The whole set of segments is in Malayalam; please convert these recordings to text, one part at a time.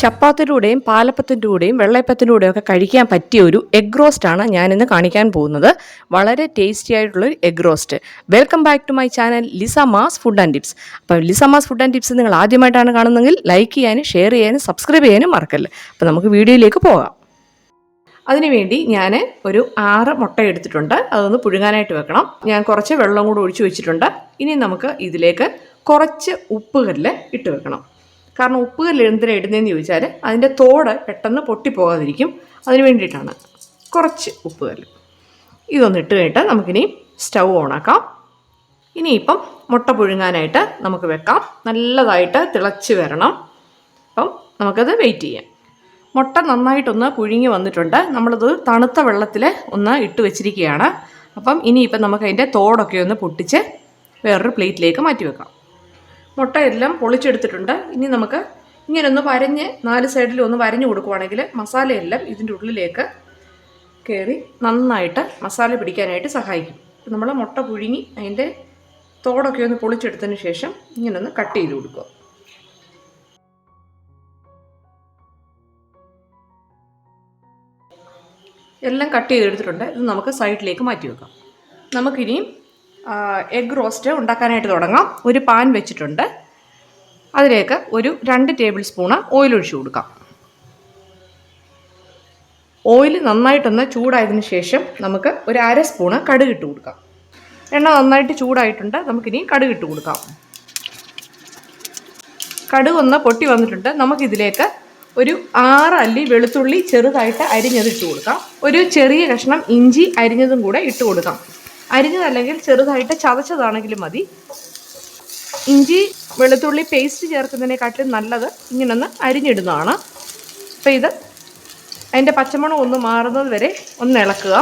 ചപ്പാത്തിയുടെ കൂടെയും പാലപ്പത്തിൻ്റെ കൂടെയും വെള്ളയപ്പത്തിൻ്റെ കൂടെയും ഒക്കെ കഴിക്കാൻ പറ്റിയ ഒരു എഗ് റോസ്റ്റാണ് ഞാനിന്ന് കാണിക്കാൻ പോകുന്നത്. വളരെ ടേസ്റ്റി ആയിട്ടുള്ളൊരു egg roast. Welcome back to my channel Lisamma's food and tips. അപ്പോൾ ലിസമാസ് ഫുഡ് ആൻഡ് ടിപ്സ് നിങ്ങൾ ആദ്യമായിട്ടാണ് കാണുന്നതെങ്കിൽ ലൈക്ക് ചെയ്യാനും ഷെയർ ചെയ്യാനും സബ്സ്ക്രൈബ് ചെയ്യാനും മറക്കല്ലേ. അപ്പോൾ നമുക്ക് വീഡിയോയിലേക്ക് പോകാം. അതിനുവേണ്ടി ഞാൻ ഒരു 6 മുട്ട എടുത്തിട്ടുണ്ട്. അതൊന്ന് പുഴുങ്ങാനായിട്ട് വെക്കണം. ഞാൻ കുറച്ച് വെള്ളം കൂടി ഒഴിച്ച് വെച്ചിട്ടുണ്ട്. ഇനി നമുക്ക് ഇതിലേക്ക് കുറച്ച് ഉപ്പുകല്ല് ഇട്ട് വെക്കണം. കാരണം ഉപ്പുകല്ല് എന്തിനാണ് ഇടുന്നതെന്ന് ചോദിച്ചാൽ അതിൻ്റെ തോട് പെട്ടെന്ന് പൊട്ടിപ്പോകാതിരിക്കും. അതിന് വേണ്ടിയിട്ടാണ് കുറച്ച് ഉപ്പുകല്ല്. ഇതൊന്ന് ഇട്ട് കഴിഞ്ഞിട്ട് നമുക്കിനി സ്റ്റൗ ഓണാക്കാം. ഇനിയിപ്പം മുട്ട പുഴുങ്ങാനായിട്ട് നമുക്ക് വെക്കാം. നല്ലതായിട്ട് തിളച്ച് വരണം. അപ്പം നമുക്കത് വെയിറ്റ് ചെയ്യാം. മുട്ട നന്നായിട്ടൊന്ന് പുഴുങ്ങി വന്നിട്ടുണ്ട്. നമ്മളത് തണുത്ത വെള്ളത്തിൽ ഒന്ന് ഇട്ട് വെച്ചിരിക്കുകയാണ്. അപ്പം ഇനിയിപ്പം നമുക്കതിൻ്റെ തോടൊക്കെ ഒന്ന് പൊട്ടിച്ച് വേറൊരു പ്ലേറ്റിലേക്ക് മാറ്റി വെക്കാം. മുട്ടയെല്ലാം പൊളിച്ചെടുത്തിട്ടുണ്ട്. ഇനി നമുക്ക് ഇങ്ങനൊന്ന് വരഞ്ഞ് 4 സൈഡിലും ഒന്ന് വരഞ്ഞു കൊടുക്കുവാണെങ്കിൽ മസാലയെല്ലാം ഇതിൻ്റെ ഉള്ളിലേക്ക് കയറി നന്നായിട്ട് മസാല പിടിക്കാനായിട്ട് സഹായിക്കും. നമ്മൾ മുട്ട പുഴുങ്ങി അതിൻ്റെ തോടൊക്കെ ഒന്ന് പൊളിച്ചെടുത്തതിന് ശേഷം ഇങ്ങനൊന്ന് കട്ട് ചെയ്ത് കൊടുക്കുക. എല്ലാം കട്ട് ചെയ്തെടുത്തിട്ടുണ്ട്. ഇത് നമുക്ക് സൈഡിലേക്ക് മാറ്റി വെക്കാം. നമുക്കിനിയും എഗ് റോസ്റ്റ് ഉണ്ടാക്കാനായിട്ട് തുടങ്ങാം. ഒരു പാൻ വെച്ചിട്ടുണ്ട്. അതിലേക്ക് ഒരു 2 ടേബിൾ സ്പൂണ് ഓയിൽ ഒഴിച്ചു കൊടുക്കാം. ഓയിൽ നന്നായിട്ടൊന്ന് ചൂടായതിനു ശേഷം നമുക്ക് ഒരു 1/2 സ്പൂണ് കടുക് ഇട്ട് കൊടുക്കാം. എണ്ണ നന്നായിട്ട് ചൂടായിട്ടുണ്ട്. നമുക്കിനി കടുക് ഇട്ട് കൊടുക്കാം. കടുക് ഒന്ന് പൊട്ടി വന്നിട്ടുണ്ട്. നമുക്കിതിലേക്ക് ഒരു 6 അല്ലി വെളുത്തുള്ളി ചെറുതായിട്ട് അരിഞ്ഞത് ഇട്ട് കൊടുക്കാം. ഒരു ചെറിയ കഷ്ണം ഇഞ്ചി അരിഞ്ഞതും കൂടെ ഇട്ട് കൊടുക്കാം. അരിഞ്ഞതല്ലെങ്കിൽ ചെറുതായിട്ട് ചതച്ചതാണെങ്കിലും മതി. ഇഞ്ചി വെളുത്തുള്ളി പേസ്റ്റ് ചേർക്കുന്നതിനെക്കാട്ടിലും നല്ലത് ഇങ്ങനൊന്ന് അരിഞ്ഞിടുന്നതാണ്. അപ്പോൾ ഇത് അതിൻ്റെ പച്ചമണം ഒന്ന് മാറുന്നത് വരെ ഒന്ന് ഇളക്കുക.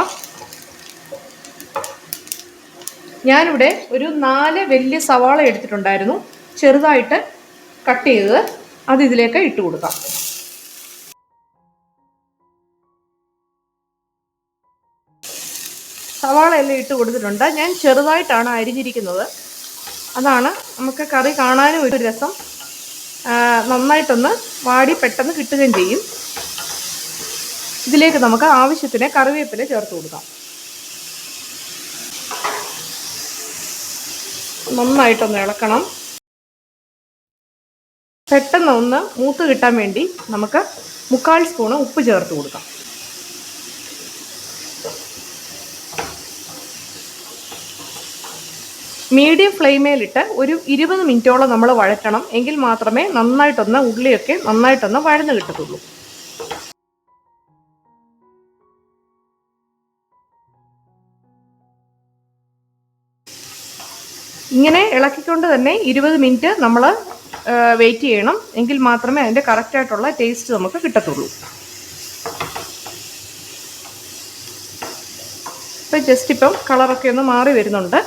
ഞാനിവിടെ ഒരു 4 വലിയ സവാള എടുത്തിട്ടുണ്ടായിരുന്നു. ചെറുതായിട്ട് കട്ട് ചെയ്തത് അത് ഇതിലേക്ക് ഇട്ട് കൊടുക്കാം. സവാള എല്ലാം ഇട്ട് കൊടുത്തിട്ടുണ്ട്. ഞാൻ ചെറുതായിട്ടാണ് അരിഞ്ഞിരിക്കുന്നത്. അതാണ് നമുക്ക് കറി കാണാനും ഒരു രസം. നന്നായിട്ടൊന്ന് വാടി പെട്ടെന്ന് കിട്ടുകയും ചെയ്യും. ഇതിലേക്ക് നമുക്ക് ആവശ്യത്തിന് കറിവേപ്പില ചേർത്ത് കൊടുക്കാം. നന്നായിട്ടൊന്ന് ഇളക്കണം. പെട്ടെന്ന് ഒന്ന് മൂത്ത് കിട്ടാൻ വേണ്ടി നമുക്ക് 1/4 സ്പൂണ് ഉപ്പ് ചേർത്ത് കൊടുക്കാം. മീഡിയം ഫ്ലെയിമേലിട്ട് ഒരു 20 മിനിറ്റോളം നമ്മൾ വഴറ്റണം. എങ്കിൽ മാത്രമേ നന്നായിട്ടൊന്ന് ഉള്ളിയൊക്കെ നന്നായിട്ടൊന്ന് വഴന്ന് കിട്ടത്തുള്ളൂ. ഇങ്ങനെ ഇളക്കിക്കൊണ്ട് തന്നെ 20 മിനിറ്റ് നമ്മൾ വെയിറ്റ് ചെയ്യണം. എങ്കിൽ മാത്രമേ അതിൻ്റെ കറക്റ്റായിട്ടുള്ള ടേസ്റ്റ് നമുക്ക് കിട്ടത്തുള്ളൂ. ഇപ്പം ജസ്റ്റ് ഇപ്പം കളറൊക്കെ ഒന്ന് മാറി വരുന്നുണ്ട്.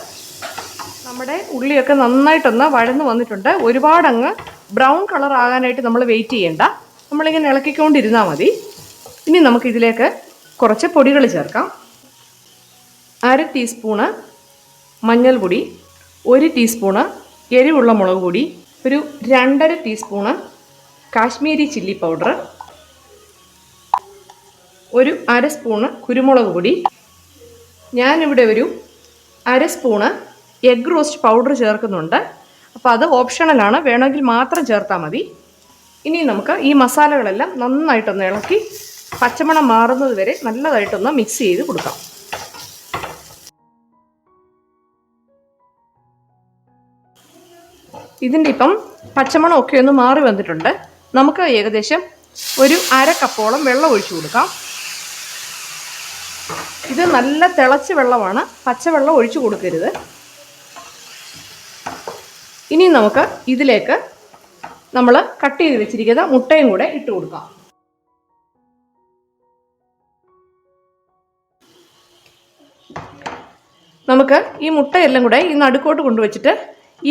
നമ്മുടെ ഉള്ളിയൊക്കെ നന്നായിട്ടൊന്ന് വഴന്ന് വന്നിട്ടുണ്ട്. ഒരുപാടങ്ങ് ബ്രൗൺ കളർ ആകാനായിട്ട് നമ്മൾ വെയിറ്റ് ചെയ്യേണ്ട. നമ്മളിങ്ങനെ ഇളക്കിക്കൊണ്ടിരുന്നാൽ മതി. ഇനി നമുക്കിതിലേക്ക് കുറച്ച് പൊടികൾ ചേർക്കാം. 1/2 ടീസ്പൂണ് മഞ്ഞൾപ്പൊടി, 1 ടീസ്പൂണ് എരിവുള്ള മുളക് പൊടി, ഒരു 2.5 ടീസ്പൂണ് കാശ്മീരി ചില്ലി പൗഡർ, ഒരു 1/2 സ്പൂണ് കുരുമുളക് പൊടി. ഞാനിവിടെ ഒരു 1/2 സ്പൂണ് എഗ് റോസ്റ്റ് പൗഡർ ചേർക്കുന്നുണ്ട്. അപ്പോൾ അത് ഓപ്ഷണലാണ്. വേണമെങ്കിൽ മാത്രം ചേർത്താൽ മതി. ഇനി നമുക്ക് ഈ മസാലകളെല്ലാം നന്നായിട്ടൊന്ന് ഇളക്കി പച്ചമണം മാറുന്നത് വരെ നല്ലതായിട്ടൊന്ന് മിക്സ് ചെയ്ത് കൊടുക്കാം. ഇതിൻ്റെ ഇപ്പം പച്ചമണമൊക്കെ ഒന്ന് മാറി വന്നിട്ടുണ്ട്. നമുക്ക് ഏകദേശം ഒരു 1/2 കപ്പോളം വെള്ളം ഒഴിച്ചു കൊടുക്കാം. ഇത് നല്ല തിളച്ച വെള്ളമാണ്. പച്ചവെള്ളം ഒഴിച്ചു കൊടുക്കരുത്. ഇനി നമുക്ക് ഇതിലേക്ക് നമ്മൾ കട്ട് ചെയ്ത് വെച്ചിരിക്കുന്ന മുട്ടയും കൂടെ ഇട്ട് കൊടുക്കാം. നമുക്ക് ഈ മുട്ടയെല്ലാം കൂടെ ഈ നടുക്കോട്ട് കൊണ്ടുവച്ചിട്ട്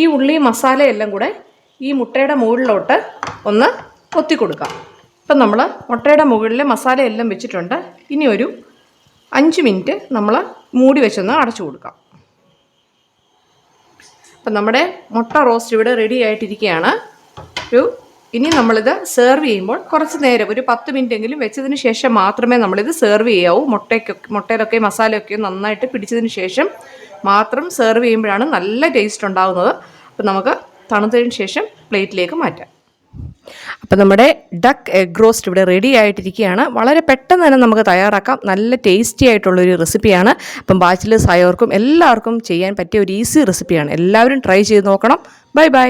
ഈ ഉള്ളി മസാലയെല്ലാം കൂടെ ഈ മുട്ടയുടെ മുകളിലോട്ട് ഒന്ന് കൊത്തി കൊടുക്കാം. ഇപ്പം നമ്മൾ മുട്ടയുടെ മുകളിൽ മസാലയെല്ലാം വെച്ചിട്ടുണ്ട്. ഇനി ഒരു 5 മിനിറ്റ് നമ്മൾ മൂടി വെച്ചൊന്ന് അടച്ചു കൊടുക്കാം. അപ്പം നമ്മുടെ മുട്ട റോസ്റ്റ് ഇവിടെ റെഡി ആയിട്ടിരിക്കുകയാണ്. ഒരു ഇനി നമ്മളിത് സെർവ് ചെയ്യുമ്പോൾ കുറച്ച് നേരം ഒരു 10 മിനിറ്റെങ്കിലും വെച്ചതിന് ശേഷം മാത്രമേ നമ്മളിത് സെർവ് ചെയ്യാവൂ. മുട്ടയിലൊക്കെ മസാലയൊക്കെ നന്നായിട്ട് പിടിച്ചതിന് ശേഷം മാത്രം സെർവ് ചെയ്യുമ്പോഴാണ് നല്ല ടേസ്റ്റ് ഉണ്ടാകുന്നത്. അപ്പം നമുക്ക് തണുത്തതിന് ശേഷം പ്ലേറ്റിലേക്ക് മാറ്റാം. അപ്പം നമ്മുടെ ഡക്ക് എഗ് റോസ്റ്റ് ഇവിടെ റെഡി ആയിട്ടിരിക്കുകയാണ്. വളരെ പെട്ടെന്ന് തന്നെ നമുക്ക് തയ്യാറാക്കാം. നല്ല ടേസ്റ്റി ആയിട്ടുള്ളൊരു റെസിപ്പിയാണ്. അപ്പം ബാച്ചിലേഴ്സ് ആയവർക്കും എല്ലാവർക്കും ചെയ്യാൻ പറ്റിയ ഒരു ഈസി റെസിപ്പിയാണ്. എല്ലാവരും ട്രൈ ചെയ്ത് നോക്കണം. Bye bye.